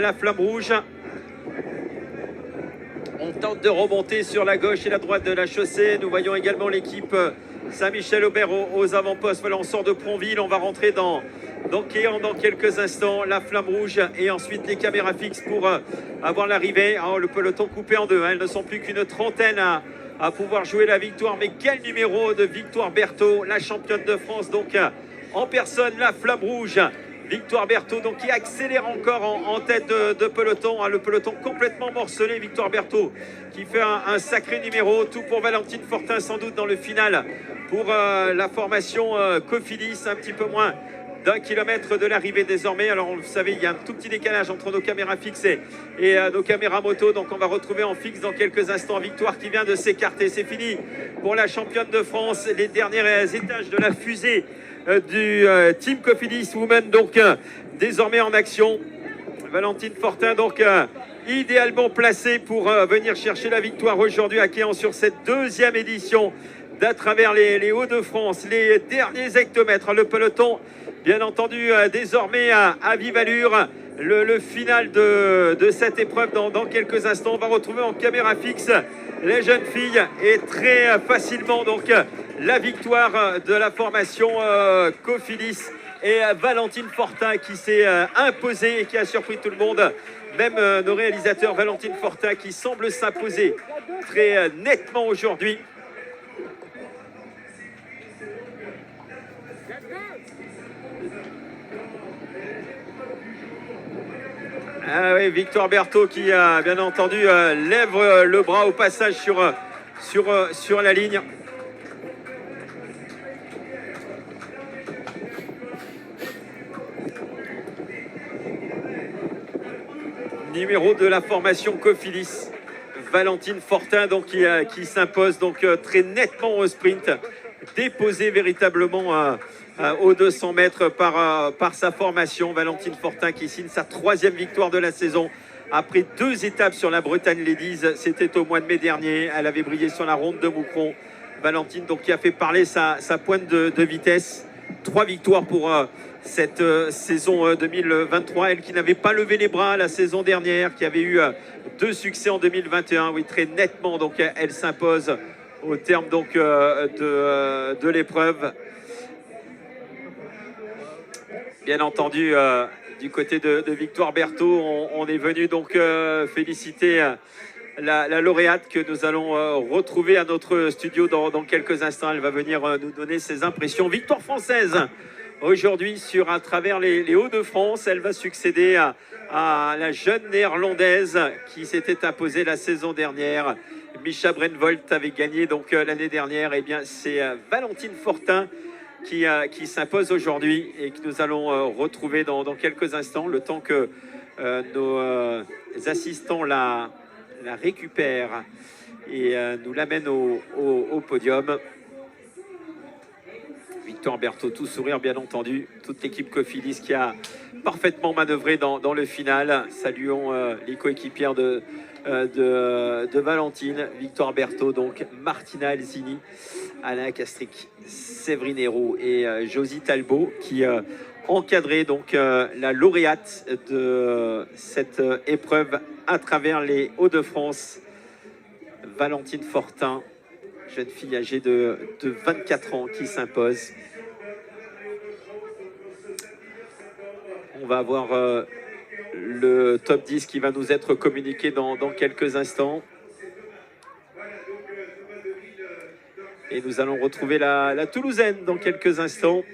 La flamme rouge. On tente de remonter sur la gauche et la droite de la chaussée. Nous voyons également l'équipe Saint-Michel-Aubert aux avant-postes. Voilà, on sort de Pronville. On va rentrer dans Quéant dans quelques instants. La flamme rouge et ensuite les caméras fixes pour avoir l'arrivée. Oh, le peloton coupé en deux. Elles ne sont plus qu'une trentaine à pouvoir jouer la victoire. Mais quel numéro de Victoire Berthaud, la championne de France, donc en personne, la flamme rouge. Victoire Berthaud, donc qui accélère encore en tête de peloton. Le peloton complètement morcelé. Victoire Berthaud qui fait un sacré numéro. Tout pour Valentine Fortin, sans doute dans le final pour la formation Cofidis, un petit peu moins d'1 kilomètre de l'arrivée désormais. Alors vous savez, il y a un tout petit décalage entre nos caméras fixes et nos caméras moto. Donc on va retrouver en fixe dans quelques instants Victoire qui vient de s'écarter. C'est fini pour la championne de France. Les derniers étages de la fusée du Team Cofidis Women, donc désormais en action. Valentine Fortin, donc idéalement placée pour venir chercher la victoire aujourd'hui à Quéant sur cette deuxième édition d'à travers les Hauts-de-France, les derniers hectomètres. Le peloton, bien entendu, désormais à vive allure. Le final de cette épreuve dans quelques instants. On va retrouver en caméra fixe les jeunes filles et très facilement donc la victoire de la formation Cofidis et Valentine Fortin qui s'est imposée et qui a surpris tout le monde. Même nos réalisateurs, Valentine Fortin qui semble s'imposer très nettement aujourd'hui. Ah oui, Victoire Berthaud qui a bien entendu lève le bras au passage sur la ligne. Numéro de la formation Cofidis, Valentine Fortin donc qui s'impose donc très nettement au sprint, déposé véritablement aux 200 mètres par sa formation. Valentine Fortin qui signe sa 3e victoire de la saison après 2 étapes sur la Bretagne Ladies. C'était au mois de mai dernier. Elle avait brillé sur la ronde de Moucron. Valentine donc qui a fait parler sa pointe de vitesse. 3 victoires pour cette saison 2023. Elle qui n'avait pas levé les bras la saison dernière, qui avait eu 2 succès en 2021. Oui, très nettement. Donc elle s'impose au terme donc de l'épreuve. Bien entendu, du côté de Victoire Berthaud, on est venu donc féliciter la lauréate que nous allons retrouver à notre studio dans quelques instants. Elle va venir nous donner ses impressions. Victoire française aujourd'hui à travers les Hauts-de-France. Elle va succéder à la jeune néerlandaise qui s'était imposée la saison dernière. Micha Brenvolt avait gagné donc l'année dernière. Et bien c'est Valentine Fortin qui s'impose aujourd'hui et que nous allons retrouver dans quelques instants, le temps que nos assistants la récupèrent et nous l'amènent au podium. Victoire Berthaud, tout sourire bien entendu, toute l'équipe Cofidis qui a parfaitement manœuvré dans le final. Saluons les coéquipières de Valentine, Victoire Berthaud, donc Martina Alzini, Alain Castric, Séverine Hérault et Josie Talbot qui encadraient donc la lauréate de cette épreuve à travers les Hauts-de-France, Valentine Fortin, jeune fille âgée de 24 ans qui s'impose. On va avoir le top 10 qui va nous être communiqué dans quelques instants. Et nous allons retrouver la Toulousaine dans quelques instants.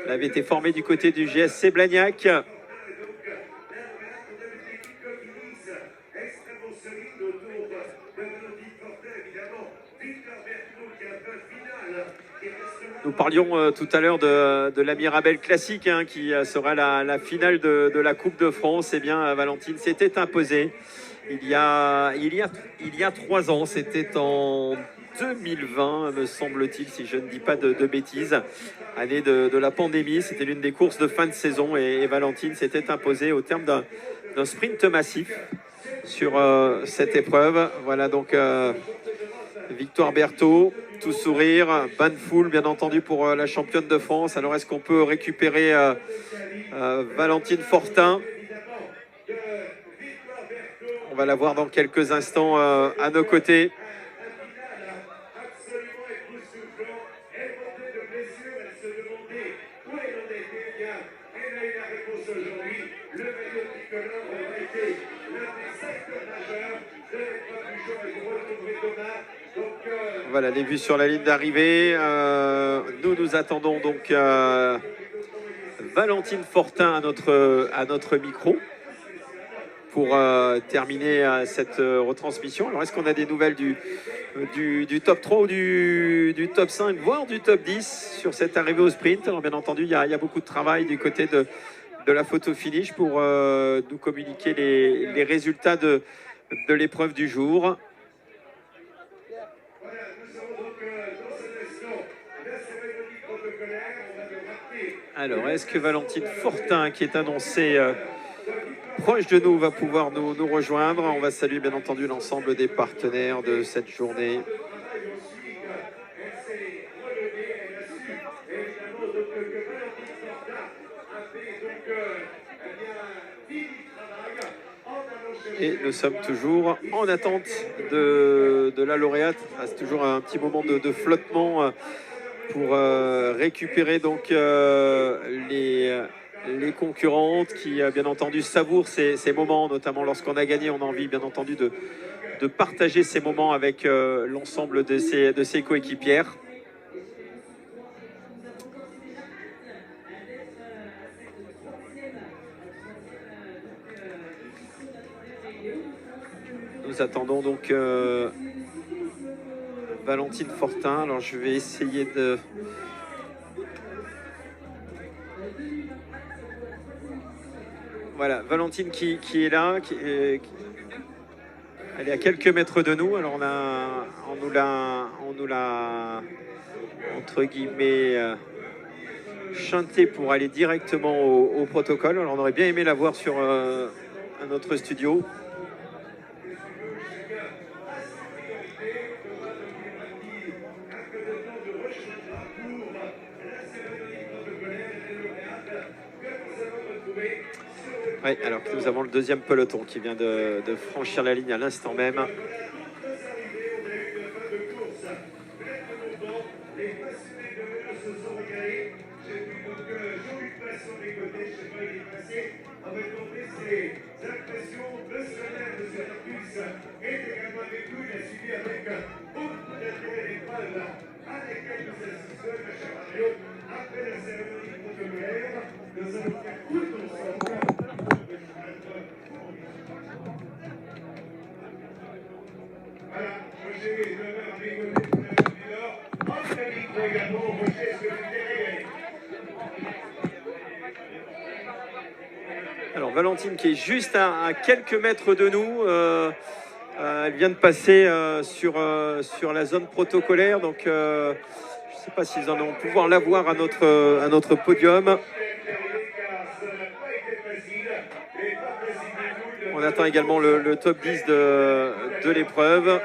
Elle avait été formée du côté du GSC Blagnac. Nous parlions tout à l'heure de la Mirabel Classique qui sera la finale de la Coupe de France. Eh bien, Valentine s'était imposée il y a 3 ans. C'était en 2020, me semble-t-il, si je ne dis pas de bêtises. Année de la pandémie. C'était l'une des courses de fin de saison et Valentine s'était imposée au terme d'un sprint massif sur cette épreuve. Voilà donc Victoire Berthaud tout sourire. Bonne foule, bien entendu, pour la championne de France. Alors, est-ce qu'on peut récupérer Valentine Fortin? On va la voir dans quelques instants à nos côtés. Voilà les vues sur la ligne d'arrivée. Nous attendons donc Valentine Fortin à notre micro pour terminer cette retransmission. Alors, est-ce qu'on a des nouvelles du top 3 ou du top 5, voire du top 10 sur cette arrivée au sprint? Alors, bien entendu, il y a beaucoup de travail du côté de la photo finish pour nous communiquer les résultats de l'épreuve du jour. Alors, est-ce que Valentine Fortin, qui est annoncée proche de nous, va pouvoir nous rejoindre? On va saluer bien entendu l'ensemble des partenaires de cette journée. Et nous sommes toujours en attente de la lauréate. C'est toujours un petit moment de flottement pour récupérer donc les concurrentes qui, bien entendu, savourent ces moments, notamment lorsqu'on a gagné. On a envie, bien entendu, de partager ces moments avec l'ensemble de ses coéquipières. Nous attendons donc Valentine Fortin. Alors, je vais essayer de... Voilà, Valentine qui est là, elle est à quelques mètres de nous. Alors on nous l'a entre guillemets chanté pour aller directement au protocole. Alors on aurait bien aimé la voir sur un autre studio. Oui, alors que nous avons le deuxième peloton qui vient de franchir la ligne à l'instant même. Alors Valentine qui est juste à quelques mètres de nous, elle vient de passer sur la zone protocolaire, donc je ne sais pas s'ils en vont pouvoir la voir à notre podium. On attend également le top 10 de l'épreuve.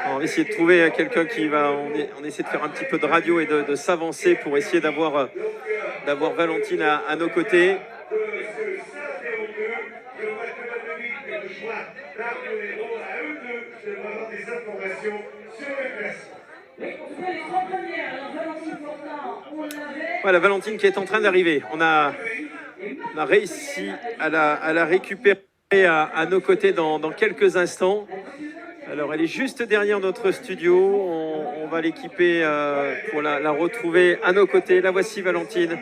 On va essayer de trouver quelqu'un qui va... On essaie de faire un petit peu de radio et de s'avancer pour essayer d'avoir Valentine à nos côtés. Voilà, Valentine qui est en train d'arriver. On a réussi à la récupérer à nos côtés dans quelques instants. Alors, elle est juste derrière notre studio. On va l'équiper pour la retrouver à nos côtés. La voici, Valentine.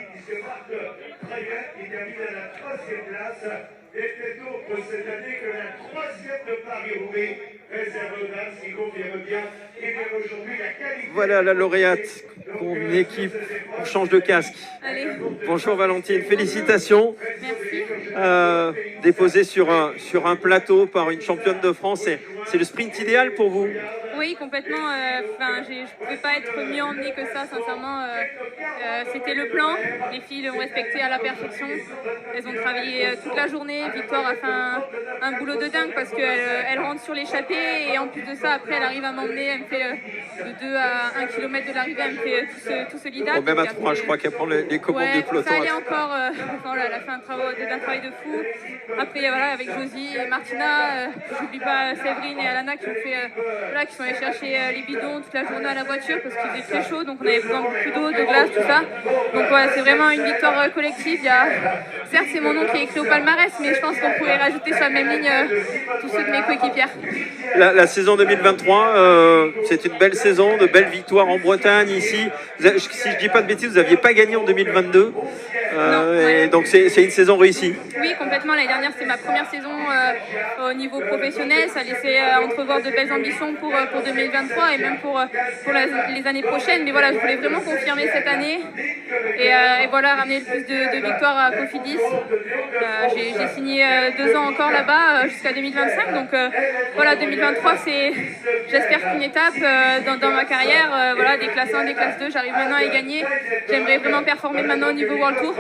Voilà la lauréate. Une équipe, on change de casque. Allez. Bonjour Valentine, félicitations. Merci. Déposée sur un plateau par une championne de France. Et c'est le sprint idéal pour vous? Oui, complètement. Je ne pouvais pas être mieux emmenée que ça, sincèrement. C'était le plan. Les filles l'ont respecté à la perfection. Elles ont travaillé toute la journée. Victoire a fait un boulot de dingue parce qu'elle rentre sur l'échappée et en plus de ça, après, elle arrive à m'emmener. Elle me fait de 2 à 1 km de l'arrivée, elle me fait tout ce lead-up. Même à 3, je crois qu'elle prend les commandes du peloton. Ça allait encore. Elle a fait un travail de fou. Après, voilà, avec Josie et Martina, j'oublie pas Séverine et Alana qui ont fait, qui sont allés chercher les bidons toute la journée à la voiture parce qu'il faisait très chaud, donc on avait besoin de beaucoup d'eau, de glace, tout ça. Donc ouais, c'est vraiment une victoire collective. Certes, c'est mon nom qui est écrit au palmarès, mais je pense qu'on pourrait rajouter sur la même ligne tous ceux de mes coéquipières. La saison 2023, c'est une belle saison, de belles victoires en Bretagne ici. Si je dis pas de bêtises, vous n'aviez pas gagné en 2022. Et donc c'est une saison réussie. Oui, complètement. L'année dernière, c'est ma première saison au niveau professionnel. Ça laissait entrevoir de belles ambitions pour 2023 et même pour les années prochaines. Mais voilà, je voulais vraiment confirmer cette année et voilà, ramener le plus de victoires à Cofidis. J'ai signé 2 ans encore là-bas jusqu'à 2025. Donc voilà, 2023, c'est, j'espère qu'une étape dans ma carrière. Voilà, des classes 1, des classes 2, j'arrive maintenant à y gagner. J'aimerais vraiment performer maintenant au niveau World Tour.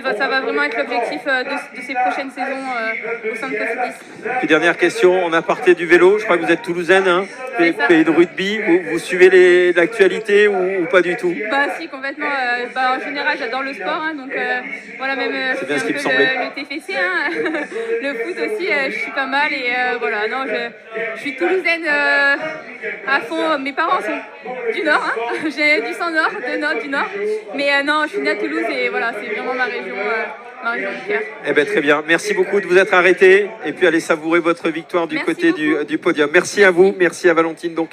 Ça va vraiment être l'objectif de ces prochaines saisons au sein de Cofidis. Puis dernière question, en aparté du vélo, je crois que vous êtes toulousaine, hein, pays de rugby, vous suivez l'actualité ou pas du tout? Bah si, complètement. En général, j'adore le sport, hein, donc voilà, même c'est bien ce qui me semblait. Le TFC, hein, le foot aussi, je suis pas mal et voilà, non, je suis toulousaine à fond. Mes parents sont du Nord, hein, j'ai du sang nord, du Nord, mais non, je suis née à Toulouse et voilà, c'est vraiment ma région de cœur. Eh bien, très bien. Merci beaucoup de vous être arrêté et puis allez savourer votre victoire du côté du podium. Merci à vous, merci à Valentine, donc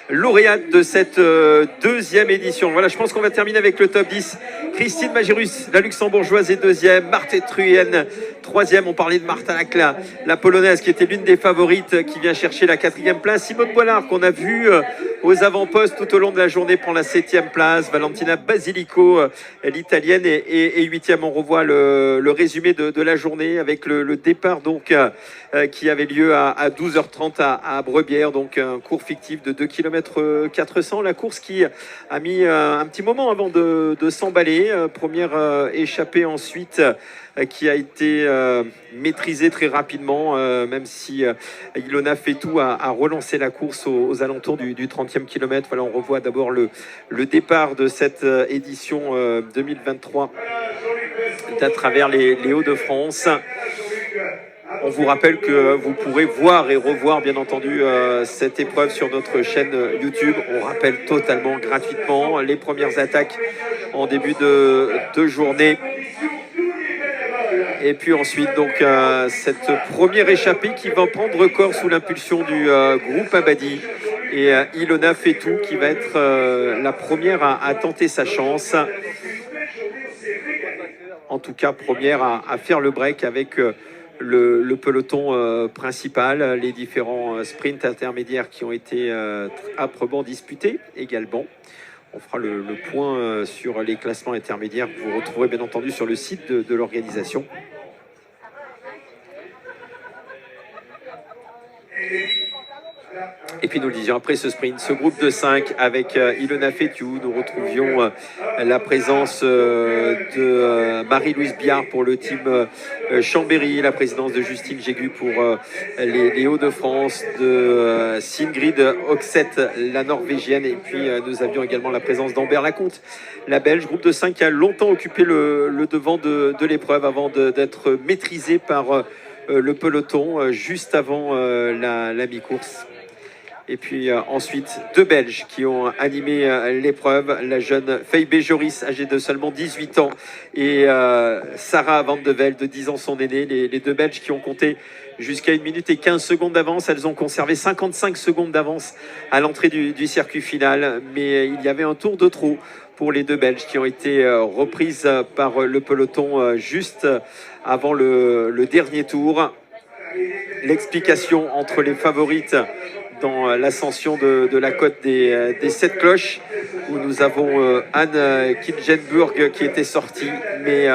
lauréate de cette deuxième édition. Voilà, je pense qu'on va terminer avec le top 10. Christine Magirus, la luxembourgeoise, est deuxième. Marthe Truyen, troisième. On parlait de Martha Lacla, la polonaise qui était l'une des favorites, qui vient chercher la 4e place. Simone Boilard, qu'on a vu aux avant-postes tout au long de la journée, prend la 7e place. Valentina Basilico, l'italienne, est 8e. On revoit le résumé de la journée avec le départ donc qui avait lieu à 12h30 à Brebière, donc un cours fictif de 2 km 400. La course qui a mis un petit moment avant de s'emballer. Première échappée ensuite qui a été maîtrisée très rapidement, même si Ilona Fetou a relancé la course aux alentours du 30e kilomètre. Voilà, on revoit d'abord le départ de cette édition 2023 à travers les Hauts-de-France. On vous rappelle que vous pourrez voir et revoir bien entendu cette épreuve sur notre chaîne YouTube. On rappelle totalement gratuitement les premières attaques en début de journée. Et puis ensuite donc cette première échappée qui va prendre corps sous l'impulsion du groupe Abadi. Et Ilona Fetou qui va être la première à tenter sa chance. En tout cas, première à faire le break avec le peloton principal, les différents sprints intermédiaires qui ont été âprement disputés également. On fera le point sur les classements intermédiaires que vous retrouverez bien entendu sur le site de l'organisation. Et puis nous le disions, après ce sprint, ce groupe de 5 avec Ilona Fetou, nous retrouvions la présence de Marie-Louise Biard pour le team Chambéry, la présidence de Justine Jégu pour les Hauts-de-France, de Sigrid Oxet, la Norvégienne, et puis nous avions également la présence d'Amber Lacomte, la Belge. Groupe de 5 qui a longtemps occupé le devant de l'épreuve avant d'être maîtrisé par le peloton juste avant la mi-course. Et puis ensuite, 2 Belges qui ont animé l'épreuve. La jeune Feibe Joris, âgée de seulement 18 ans, et Sarah Van de Velde, de 10 ans son aînée. Les 2 Belges qui ont compté jusqu'à 1 minute et 15 secondes d'avance. Elles ont conservé 55 secondes d'avance à l'entrée du circuit final. Mais il y avait un tour de trop pour les 2 Belges qui ont été reprises par le peloton juste avant le dernier tour. L'explication entre les favorites dans l'ascension de la côte des 7 cloches, où nous avons Anne Kingenburg qui était sortie, mais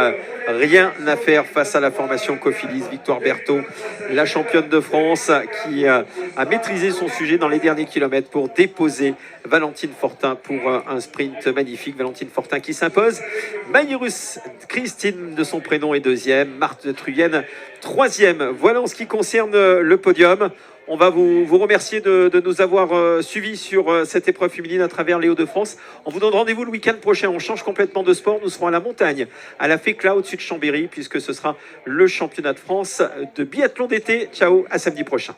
rien à faire face à la formation Cofidis. Victoire Berthaud, la championne de France, qui a maîtrisé son sujet dans les derniers kilomètres pour déposer Valentine Fortin pour un sprint magnifique. Valentine Fortin qui s'impose. Maïrus Christine de son prénom est deuxième. Marthe Truyenne troisième. Voilà en ce qui concerne le podium. On va vous remercier de nous avoir suivis sur cette épreuve féminine à travers les Hauts-de-France. On vous donne rendez-vous le week-end prochain. On change complètement de sport. Nous serons à la montagne, à la FECLA au-dessus de Chambéry, puisque ce sera le championnat de France de biathlon d'été. Ciao, à samedi prochain.